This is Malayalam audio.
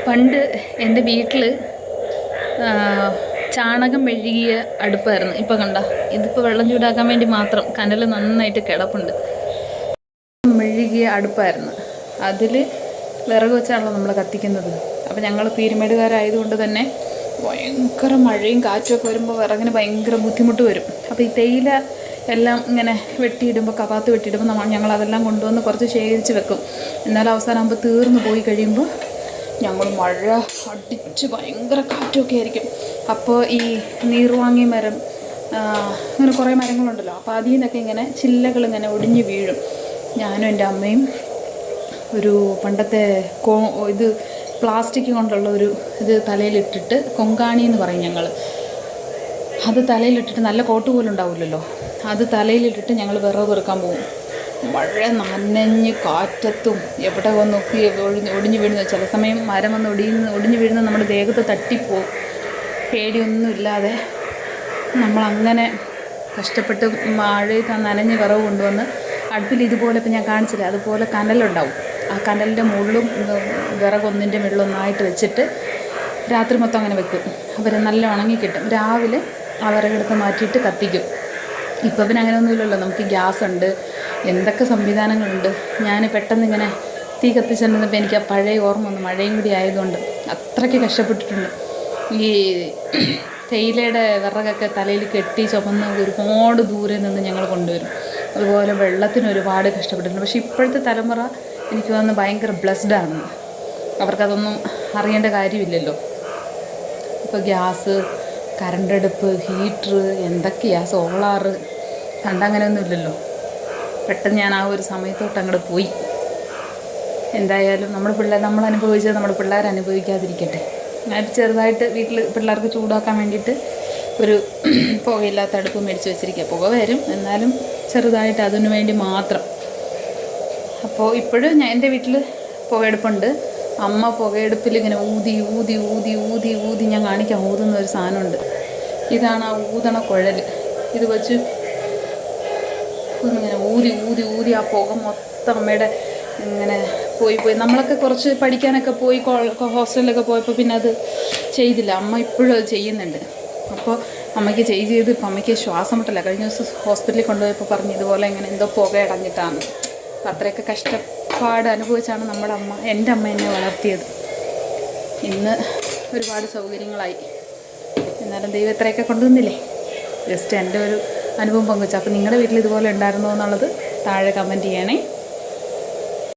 പണ്ട് എൻ്റെ വീട്ടിൽ ചാണകം മെഴുകിയ അടുപ്പായിരുന്നു. ഇപ്പം കണ്ട, ഇതിപ്പോൾ വെള്ളം ചൂടാക്കാൻ വേണ്ടി മാത്രം കനൽ നന്നായിട്ട് കിടപ്പുണ്ട്. മെഴുകിയ അടുപ്പായിരുന്നു. അതിൽ വിറക് വെച്ചാണല്ലോ നമ്മൾ കത്തിക്കുന്നത്. അപ്പോൾ ഞങ്ങൾ പീരുമേടുകാരായതുകൊണ്ട് തന്നെ ഭയങ്കര മഴയും കാറ്റുമൊക്കെ വരുമ്പോൾ വിറകിന് ഭയങ്കര ബുദ്ധിമുട്ട് വരും. അപ്പോൾ ഈ തേയില എല്ലാം ഇങ്ങനെ വെട്ടിയിടുമ്പോൾ, കവാത്ത് വെട്ടിയിടുമ്പോൾ ഞങ്ങളതെല്ലാം കൊണ്ടുവന്ന് കുറച്ച് ശേഖരിച്ച് വെക്കും. എന്നാലും അവസാനമാകുമ്പോൾ തീർന്നു പോയി കഴിയുമ്പോൾ ഞങ്ങൾ മഴ അടിച്ച് ഭയങ്കര കാറ്റുമൊക്കെ ആയിരിക്കും. അപ്പോൾ ഈ നീർവാങ്ങി മരം, അങ്ങനെ കുറേ മരങ്ങളുണ്ടല്ലോ, അപ്പോൾ അതിൽ നിന്നൊക്കെ ഇങ്ങനെ ചില്ലകളിങ്ങനെ ഒടിഞ്ഞ് വീഴും. ഞാനും എൻ്റെ അമ്മയും ഒരു പണ്ടത്തെ ഇത് പ്ലാസ്റ്റിക് കൊണ്ടുള്ള ഒരു ഇത് തലയിലിട്ടിട്ട്, കൊങ്കാണി എന്ന് പറയും ഞങ്ങൾ, അത് തലയിലിട്ടിട്ട്, നല്ല കോട്ട് പോലും ഉണ്ടാവില്ലല്ലോ, അത് തലയിലിട്ടിട്ട് ഞങ്ങൾ വിറക് പെറുക്കാൻ പോകും. മഴ നനഞ്ഞ് കാറ്റത്തും എവിടെ വന്ന് നോക്കി ഒടിഞ്ഞു വീഴുന്നു. ചില സമയം മരം വന്ന് ഒടിഞ്ഞു വീഴുന്ന നമ്മുടെ ദേഹത്ത് തട്ടിപ്പോവും. പേടിയൊന്നുമില്ലാതെ നമ്മളങ്ങനെ കഷ്ടപ്പെട്ട് മഴയിൽ നനഞ്ഞ് വിറവ് കൊണ്ടുവന്ന് അടുപ്പിൽ ഇതുപോലെ, ഇപ്പം ഞാൻ കാണിച്ചില്ല, അതുപോലെ കനലുണ്ടാവും. ആ കനലിൻ്റെ മുകളിലും വിറകൊന്നിൻ്റെ മുകളിലൊന്നായിട്ട് വെച്ചിട്ട് രാത്രി മൊത്തം അങ്ങനെ വെക്കും. അവർ നല്ല ഉണങ്ങി കിട്ടും. രാവിലെ ആ വിറകെടുത്ത് മാറ്റിയിട്ട് കത്തിക്കും. ഇപ്പോൾ പിന്നെ അങ്ങനെയൊന്നുമില്ലല്ലോ, നമുക്ക് ഗ്യാസ് ഉണ്ട്, എന്തൊക്കെ സംവിധാനങ്ങളുണ്ട്. ഞാൻ പെട്ടെന്ന് ഇങ്ങനെ തീ കത്തിച്ചിട്ടുണ്ടെന്നപ്പോൾ എനിക്ക് ആ പഴയ ഓർമ്മ വന്നു. മഴയും കൂടി ആയതുകൊണ്ട് അത്രയ്ക്ക് കഷ്ടപ്പെട്ടിട്ടുണ്ട്. ഈ തേയിലയുടെ വിറകൊക്കെ തലയിൽ കെട്ടി ചുമന്ന് ഒരുപാട് ദൂരെ നിന്ന് ഞങ്ങൾ കൊണ്ടുവരും. അതുപോലെ വെള്ളത്തിന് ഒരുപാട് കഷ്ടപ്പെട്ടിട്ടുണ്ട്. പക്ഷേ ഇപ്പോഴത്തെ തലമുറ എനിക്ക് തോന്നുന്നു ഭയങ്കര ബ്ലെസ്ഡാണ്. അവർക്കതൊന്നും അറിയേണ്ട കാര്യമില്ലല്ലോ. ഇപ്പോൾ ഗ്യാസ്, കറണ്ടടുപ്പ്, ഹീറ്റർ, എന്തൊക്കെയാണ്, സോളാറ്, പണ്ടങ്ങനെയൊന്നും ഇല്ലല്ലോ. പെട്ടെന്ന് ഞാൻ ആ ഒരു സമയത്തോട്ട് അങ്ങോട്ട് പോയി. എന്തായാലും നമ്മൾ അനുഭവിച്ചത് നമ്മുടെ പിള്ളേർ അനുഭവിക്കാതിരിക്കട്ടെ. ഞാൻ ചെറുതായിട്ട് വീട്ടിൽ പിള്ളേർക്ക് ചൂടാക്കാൻ വേണ്ടിയിട്ട് ഒരു പുകയില്ലാത്ത അടുപ്പ് മേടിച്ച് വെച്ചിരിക്കുക. പുക വരും, എന്നാലും ചെറുതായിട്ട് അതിനു വേണ്ടി മാത്രം. അപ്പോൾ ഇപ്പോഴും എൻ്റെ വീട്ടിൽ പുകയെടുപ്പുണ്ട്. അമ്മ പുകയെടുപ്പിൽ ഇങ്ങനെ ഊതി ഊതി ഊതി ഊതി ഊതി ഞാൻ കാണിക്കാം, ഊതുന്ന ഒരു സാധനമുണ്ട്. ഇതാണ് ആ ഊതണ കുഴൽ. ഇത് വെച്ച് ഇങ്ങനെ ഊതി ഊതി ഊതി ആ പുക മൊത്തം അമ്മയുടെ ഇങ്ങനെ പോയി നമ്മളൊക്കെ കുറച്ച് പഠിക്കാനൊക്കെ പോയി ഹോസ്റ്റലിലൊക്കെ പോയപ്പോൾ പിന്നെ അത് ചെയ്തില്ല. അമ്മ ഇപ്പോഴും അത് ചെയ്യുന്നുണ്ട്. അപ്പോൾ അമ്മയ്ക്ക് ചെയ്ത് ഇപ്പം അമ്മയ്ക്ക് ശ്വാസം മുട്ടല്ല. കഴിഞ്ഞ ദിവസം ഹോസ്പിറ്റലിൽ കൊണ്ടുപോയപ്പോൾ പറഞ്ഞു ഇതുപോലെ ഇങ്ങനെ എന്തോ പുക അടഞ്ഞിട്ടാണ്. അപ്പം അത്രയൊക്കെ കഷ്ടപ്പാട് അനുഭവിച്ചാണ് നമ്മുടെ അമ്മ, എൻ്റെ അമ്മ എന്നെ വളർത്തിയത്. ഇന്ന് ഒരുപാട് സൗകര്യങ്ങളായി. എന്നാലും ദൈവം എത്രയൊക്കെ കൊണ്ടുവന്നില്ലേ. ജസ്റ്റ് എൻ്റെ ഒരു അനുഭവം പങ്കുവെച്ചു. അപ്പോൾ നിങ്ങളുടെ വീട്ടിൽ ഇതുപോലെ ഉണ്ടായിരുന്നോ എന്നുള്ളത് താഴെ കമൻറ്റ് ചെയ്യണേ.